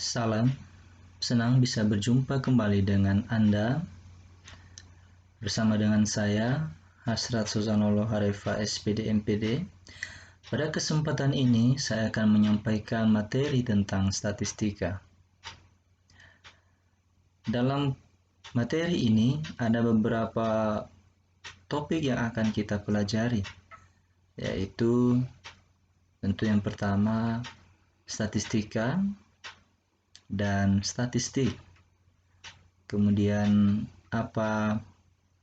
Salam, senang bisa berjumpa kembali dengan Anda bersama dengan saya, Hasrat Suzanolo Harefa SPD MPD. Pada kesempatan ini, saya akan menyampaikan materi tentang statistika. Dalam materi ini, ada beberapa topik yang akan kita pelajari, yaitu tentu yang pertama, statistika dan statistik. Kemudian apa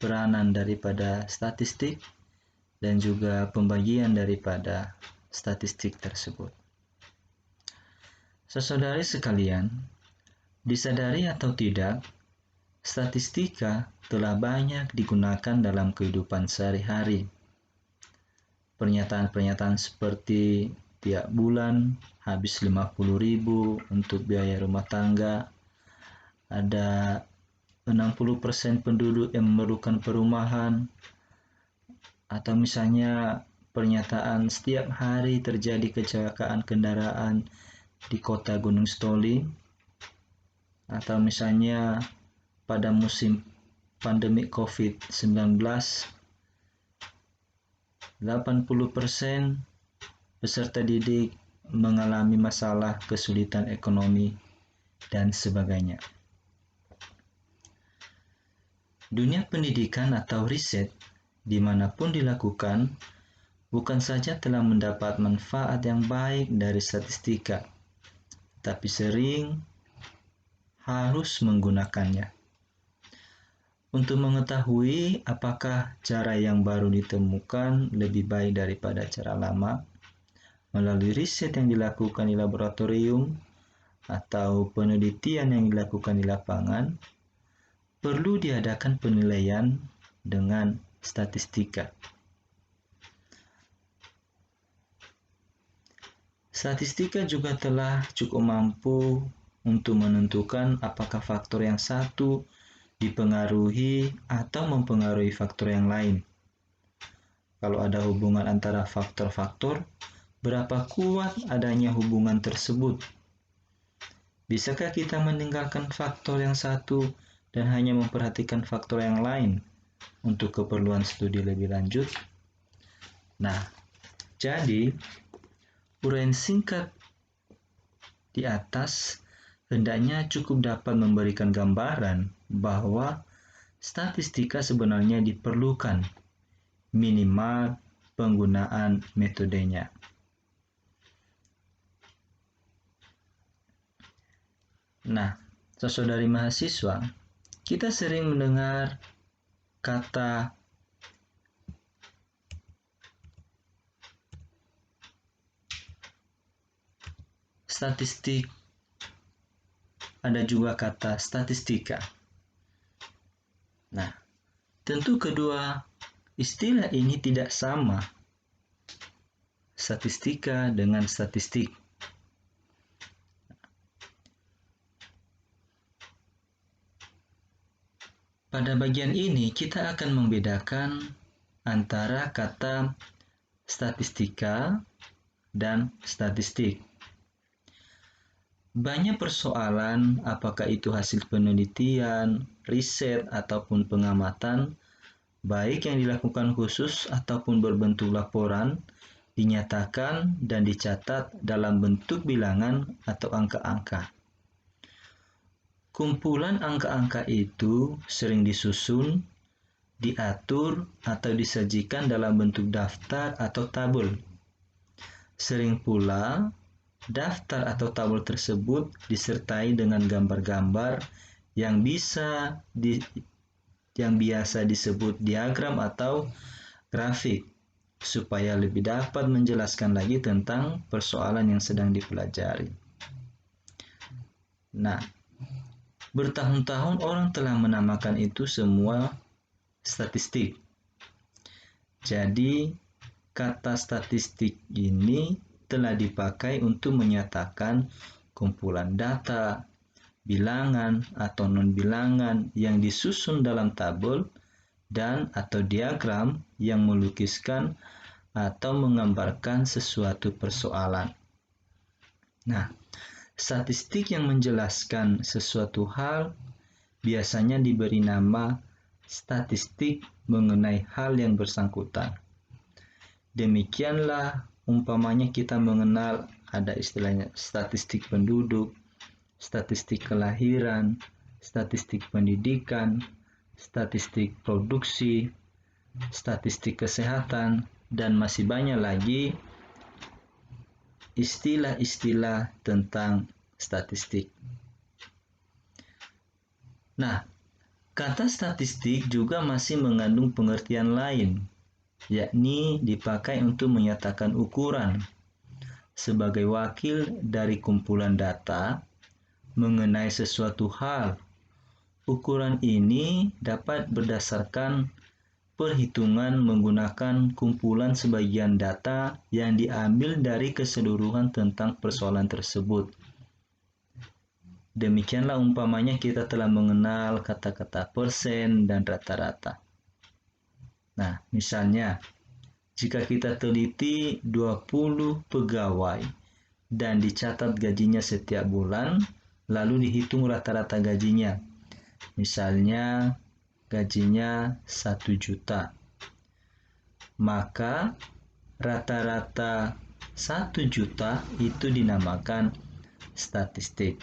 peranan daripada statistik dan juga pembagian daripada statistik tersebut. Saudari sekalian, disadari atau tidak, statistika telah banyak digunakan dalam kehidupan sehari-hari. Pernyataan-pernyataan seperti tiap bulan habis 50.000 untuk biaya rumah tangga, ada 60% penduduk yang memerlukan perumahan, atau misalnya pernyataan setiap hari terjadi kecelakaan kendaraan di kota Gunung Stoli, atau misalnya pada musim pandemi COVID-19, 80% peserta didik mengalami masalah kesulitan ekonomi, dan sebagainya. Dunia pendidikan atau riset dimanapun dilakukan, bukan saja telah mendapat manfaat yang baik dari statistika, tapi sering harus menggunakannya. Untuk mengetahui apakah cara yang baru ditemukan lebih baik daripada cara lama, melalui riset yang dilakukan di laboratorium atau penelitian yang dilakukan di lapangan, perlu diadakan penilaian dengan statistika. Statistika juga telah cukup mampu untuk menentukan apakah faktor yang satu dipengaruhi atau mempengaruhi faktor yang lain. Kalau ada hubungan antara faktor-faktor, berapa kuat adanya hubungan tersebut? Bisakah kita meninggalkan faktor yang satu dan hanya memperhatikan faktor yang lain untuk keperluan studi lebih lanjut? Nah, jadi uraian singkat di atas hendaknya cukup dapat memberikan gambaran bahwa statistika sebenarnya diperlukan, minimal penggunaan metodenya. Nah, saudari mahasiswa, kita sering mendengar kata statistik, ada juga kata statistika. Nah, tentu kedua istilah ini tidak sama. Statistika dengan statistik. Pada bagian ini kita akan membedakan antara kata statistika dan statistik. Banyak persoalan, apakah itu hasil penelitian, riset, ataupun pengamatan, baik yang dilakukan khusus ataupun berbentuk laporan, dinyatakan dan dicatat dalam bentuk bilangan atau angka-angka. Kumpulan angka-angka itu sering disusun, diatur, atau disajikan dalam bentuk daftar atau tabel. Sering pula, daftar atau tabel tersebut disertai dengan gambar-gambar yang biasa disebut diagram atau grafik, supaya lebih dapat menjelaskan lagi tentang persoalan yang sedang dipelajari. Nah, bertahun-tahun orang telah menamakan itu semua statistik. Jadi, kata statistik ini telah dipakai untuk menyatakan kumpulan data, bilangan atau non-bilangan yang disusun dalam tabel dan atau diagram yang melukiskan atau menggambarkan sesuatu persoalan. Nah, Statistik yang menjelaskan sesuatu hal biasanya diberi nama statistik mengenai hal yang bersangkutan. Demikianlah umpamanya kita mengenal ada istilahnya statistik penduduk, statistik kelahiran, statistik pendidikan, statistik produksi, statistik kesehatan, dan masih banyak lagi istilah-istilah tentang statistik. Nah, kata statistik juga masih mengandung pengertian lain, yakni dipakai untuk menyatakan ukuran sebagai wakil dari kumpulan data mengenai sesuatu hal. Ukuran ini dapat berdasarkan perhitungan menggunakan kumpulan sebagian data yang diambil dari keseluruhan tentang persoalan tersebut. Demikianlah umpamanya kita telah mengenal kata-kata persen dan rata-rata. Nah, misalnya, jika kita teliti 20 pegawai dan dicatat gajinya setiap bulan, lalu dihitung rata-rata gajinya. Misalnya, gajinya 1 juta. Maka rata-rata 1 juta itu dinamakan statistik.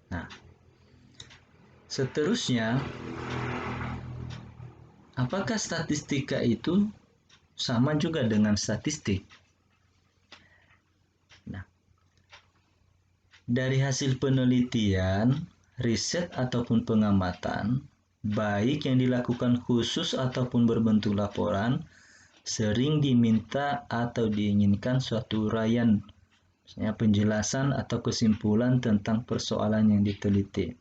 Nah, seterusnya, apakah statistika itu sama juga dengan statistik? Nah, dari hasil penelitian, riset ataupun pengamatan, baik yang dilakukan khusus ataupun berbentuk laporan, sering diminta atau diinginkan suatu uraian, misalnya penjelasan atau kesimpulan tentang persoalan yang diteliti.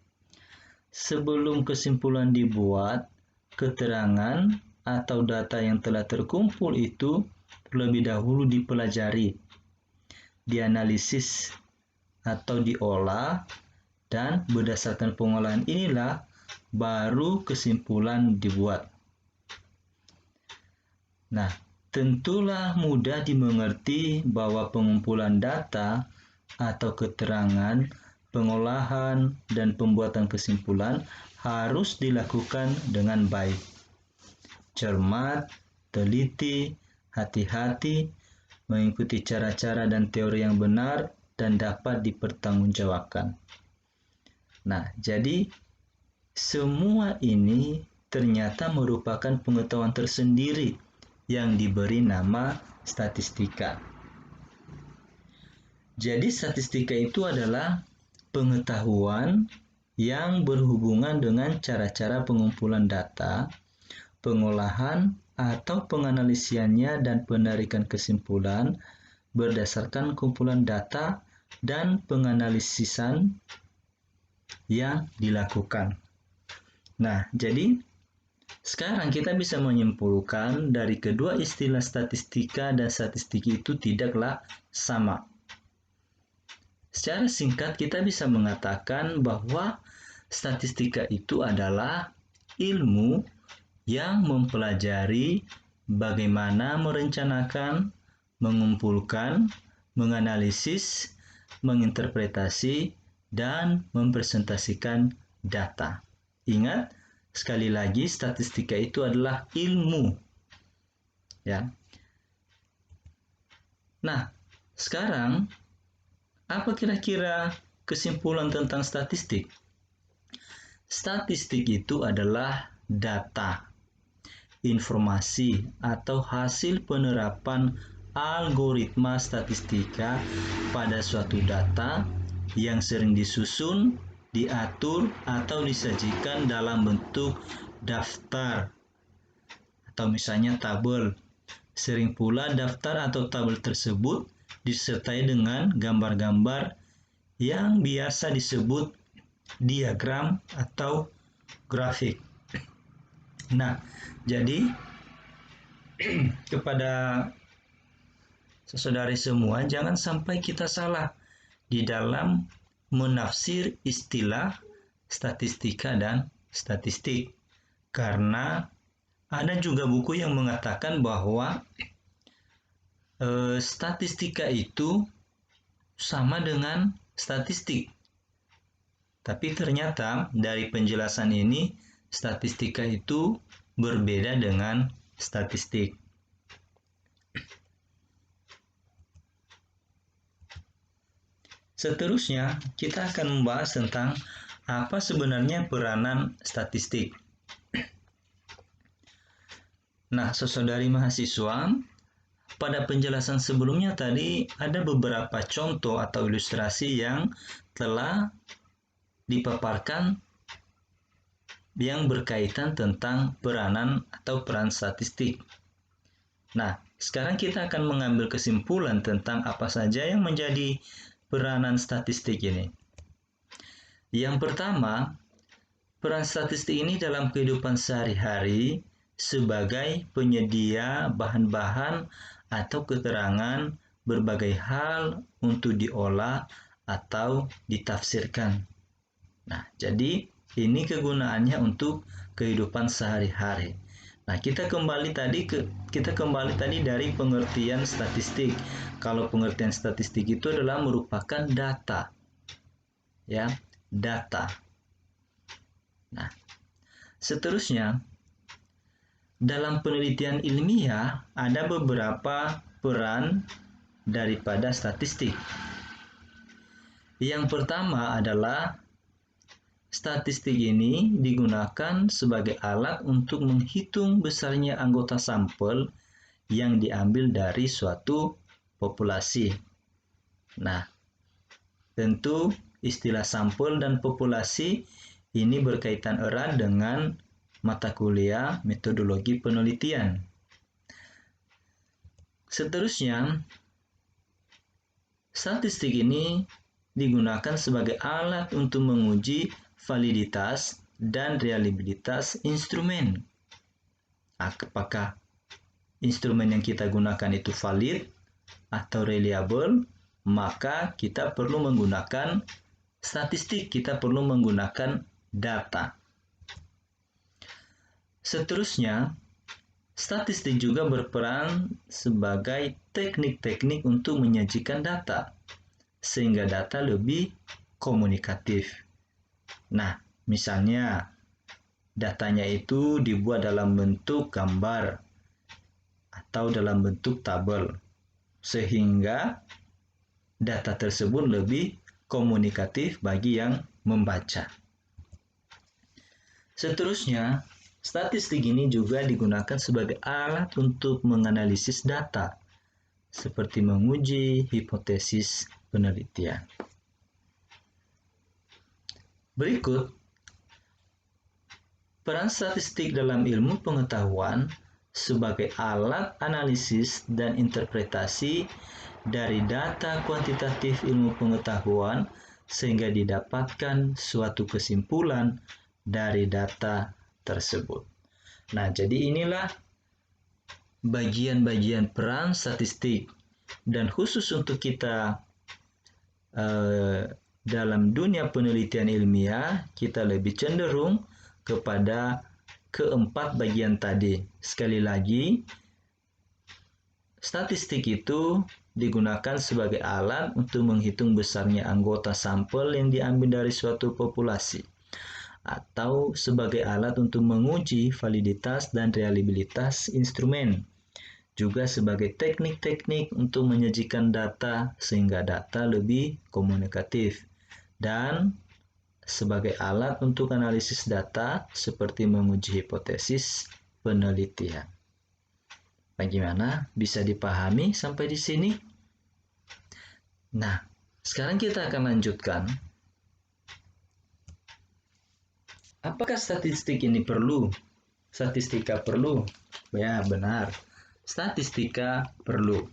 Sebelum kesimpulan dibuat, keterangan atau data yang telah terkumpul itu terlebih dahulu dipelajari, dianalisis atau diolah, dan berdasarkan pengolahan inilah baru kesimpulan dibuat. Nah, tentulah mudah dimengerti bahwa pengumpulan data atau keterangan, pengolahan, dan pembuatan kesimpulan harus dilakukan dengan baik, cermat, teliti, hati-hati, mengikuti cara-cara dan teori yang benar, dan dapat dipertanggungjawabkan. Nah, jadi semua ini ternyata merupakan pengetahuan tersendiri yang diberi nama statistika. Jadi statistika itu adalah pengetahuan yang berhubungan dengan cara-cara pengumpulan data, pengolahan atau penganalisiannya dan penarikan kesimpulan berdasarkan kumpulan data dan penganalisisan yang dilakukan. Nah, jadi sekarang kita bisa menyimpulkan dari kedua istilah statistika dan statistik itu tidaklah sama. Secara singkat kita bisa mengatakan bahwa statistika itu adalah ilmu yang mempelajari bagaimana merencanakan, mengumpulkan, menganalisis, menginterpretasi, dan mempresentasikan data. Ingat, sekali lagi statistika itu adalah ilmu. Ya. Nah, sekarang apa kira-kira kesimpulan tentang statistik? Statistik itu adalah data, informasi atau hasil penerapan algoritma statistika pada suatu data yang sering disusun, diatur, atau disajikan dalam bentuk daftar atau misalnya tabel. Sering pula daftar atau tabel tersebut disertai dengan gambar-gambar yang biasa disebut diagram atau grafik. Nah, jadi kepada saudari semua, jangan sampai kita salah di dalam menafsir istilah statistika dan statistik. Karena ada juga buku yang mengatakan bahwa statistika itu sama dengan statistik. Tapi ternyata dari penjelasan ini, statistika itu berbeda dengan statistik. Seterusnya, kita akan membahas tentang apa sebenarnya peranan statistik. Nah, saudari mahasiswa, pada penjelasan sebelumnya tadi ada beberapa contoh atau ilustrasi yang telah dipaparkan yang berkaitan tentang peranan atau peran statistik. Nah, sekarang kita akan mengambil kesimpulan tentang apa saja yang menjadi peranan statistik ini. Yang pertama, peran statistik ini dalam kehidupan sehari-hari sebagai penyedia bahan-bahan atau keterangan berbagai hal untuk diolah atau ditafsirkan. Nah, jadi ini kegunaannya untuk kehidupan sehari-hari. Nah, kita kembali tadi dari pengertian statistik. Kalau pengertian statistik itu adalah merupakan data. Ya, data. Nah, seterusnya dalam penelitian ilmiah ada beberapa peran daripada statistik. Yang pertama adalah statistik ini digunakan sebagai alat untuk menghitung besarnya anggota sampel yang diambil dari suatu populasi. Nah, tentu istilah sampel dan populasi ini berkaitan erat dengan mata kuliah metodologi penelitian. Seterusnya, statistik ini digunakan sebagai alat untuk menguji validitas dan reliabilitas instrumen. Apakah instrumen yang kita gunakan itu valid atau reliable, maka kita perlu menggunakan statistik, kita perlu menggunakan data. Seterusnya, statistik juga berperan sebagai teknik-teknik untuk menyajikan data, sehingga data lebih komunikatif. Nah, misalnya datanya itu dibuat dalam bentuk gambar atau dalam bentuk tabel, sehingga data tersebut lebih komunikatif bagi yang membaca. Seterusnya, statistik ini juga digunakan sebagai alat untuk menganalisis data, seperti menguji hipotesis penelitian. Berikut, peran statistik dalam ilmu pengetahuan sebagai alat analisis dan interpretasi dari data kuantitatif ilmu pengetahuan sehingga didapatkan suatu kesimpulan dari data tersebut. Nah, jadi inilah bagian-bagian peran statistik, dan khusus untuk kita dalam dunia penelitian ilmiah, kita lebih cenderung kepada keempat bagian tadi. Sekali lagi, statistik itu digunakan sebagai alat untuk menghitung besarnya anggota sampel yang diambil dari suatu populasi, atau sebagai alat untuk menguji validitas dan reliabilitas instrumen, juga sebagai teknik-teknik untuk menyajikan data sehingga data lebih komunikatif, dan sebagai alat untuk analisis data seperti menguji hipotesis penelitian. Bagaimana? Bisa dipahami sampai di sini? Nah, sekarang kita akan lanjutkan. Apakah statistik ini perlu? Statistika perlu? Ya, benar. Statistika perlu.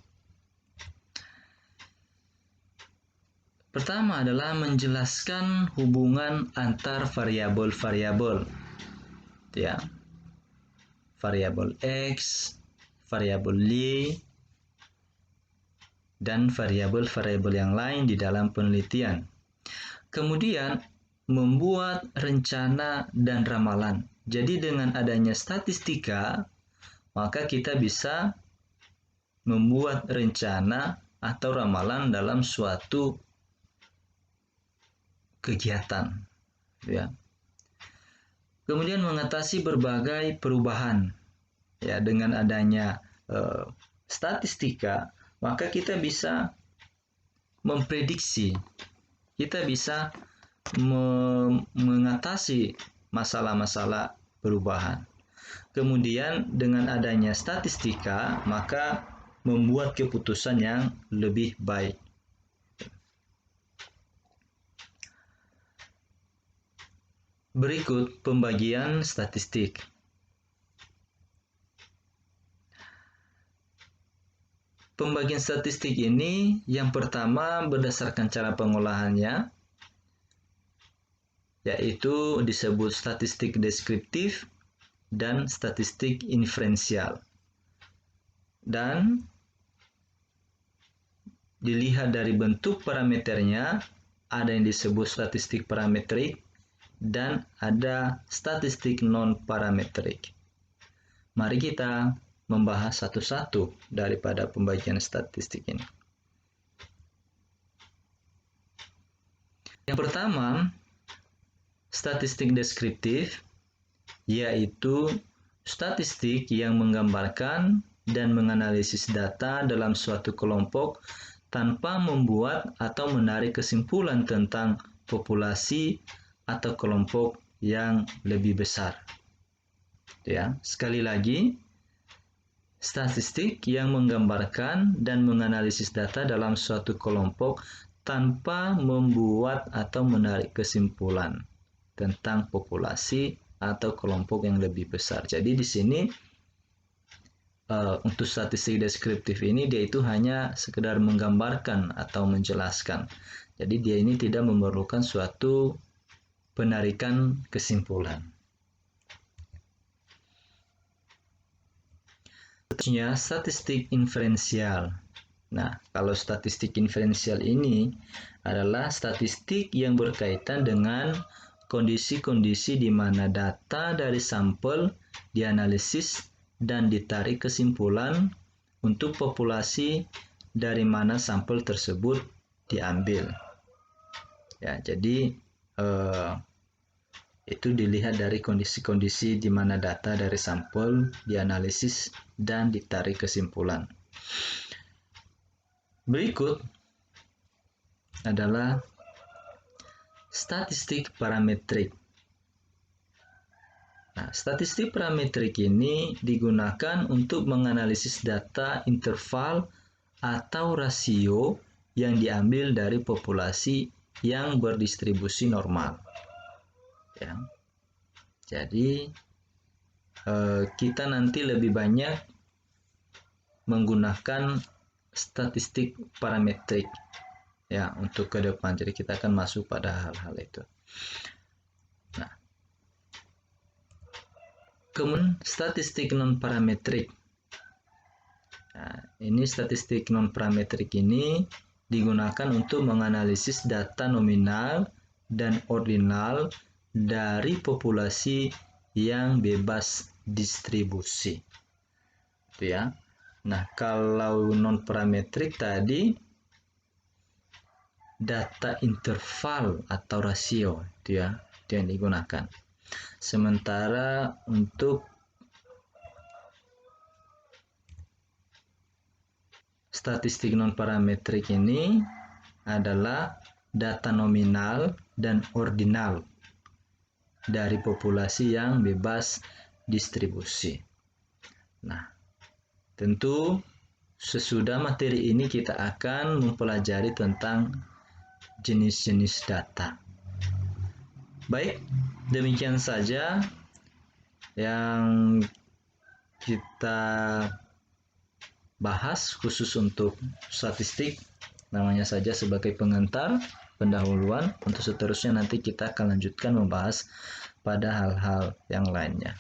Pertama adalah menjelaskan hubungan antar variabel-variabel. Ya. Variabel X, variabel Y, dan variabel-variabel yang lain di dalam penelitian. Kemudian, membuat rencana dan ramalan. Jadi dengan adanya statistika, maka kita bisa membuat rencana atau ramalan dalam suatu kegiatan, ya. Kemudian mengatasi berbagai perubahan, ya, dengan adanya statistika, maka kita bisa memprediksi, kita bisa mengatasi masalah-masalah perubahan. Kemudian dengan adanya statistika, maka membuat keputusan yang lebih baik. Berikut pembagian statistik. Pembagian statistik ini yang pertama berdasarkan cara pengolahannya, yaitu disebut statistik deskriptif dan statistik inferensial. Dan dilihat dari bentuk parameternya, ada yang disebut statistik parametrik dan ada statistik non-parametrik. Mari kita membahas satu-satu daripada pembagian statistik ini. Yang pertama, statistik deskriptif, yaitu statistik yang menggambarkan dan menganalisis data dalam suatu kelompok tanpa membuat atau menarik kesimpulan tentang populasi atau kelompok yang lebih besar. Ya, sekali lagi, statistik yang menggambarkan dan menganalisis data dalam suatu kelompok tanpa membuat atau menarik kesimpulan tentang populasi atau kelompok yang lebih besar. Jadi di sini untuk statistik deskriptif ini dia itu hanya sekedar menggambarkan atau menjelaskan. Jadi dia ini tidak memerlukan suatu penarikan kesimpulan. Selanjutnya, statistik inferensial. Nah, kalau statistik inferensial ini adalah statistik yang berkaitan dengan kondisi-kondisi di mana data dari sampel dianalisis dan ditarik kesimpulan untuk populasi dari mana sampel tersebut diambil. Ya, jadi itu dilihat dari kondisi-kondisi di mana data dari sampel dianalisis dan ditarik kesimpulan. Berikut adalah statistik parametrik. Nah, statistik parametrik ini digunakan untuk menganalisis data interval atau rasio yang diambil dari populasi yang berdistribusi normal. Ya. Jadi kita nanti lebih banyak menggunakan statistik parametrik ya untuk ke depan. Jadi kita akan masuk pada hal-hal itu. Nah, kemudian statistik non parametrik. Nah, ini statistik non parametrik ini digunakan untuk menganalisis data nominal dan ordinal dari populasi yang bebas distribusi. Itu ya. Nah, kalau non parametrik tadi data interval atau rasio itu ya, itu yang digunakan. Sementara untuk statistik non parametrik ini adalah data nominal dan ordinal dari populasi yang bebas distribusi. Nah, tentu sesudah materi ini kita akan mempelajari tentang jenis-jenis data. Baik, demikian saja yang kita bahas khusus untuk statistik, namanya saja sebagai pengantar, pendahuluan. Untuk seterusnya nanti kita akan lanjutkan membahas pada hal-hal yang lainnya.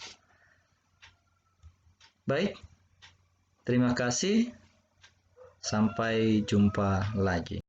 Baik, terima kasih. Sampai jumpa lagi.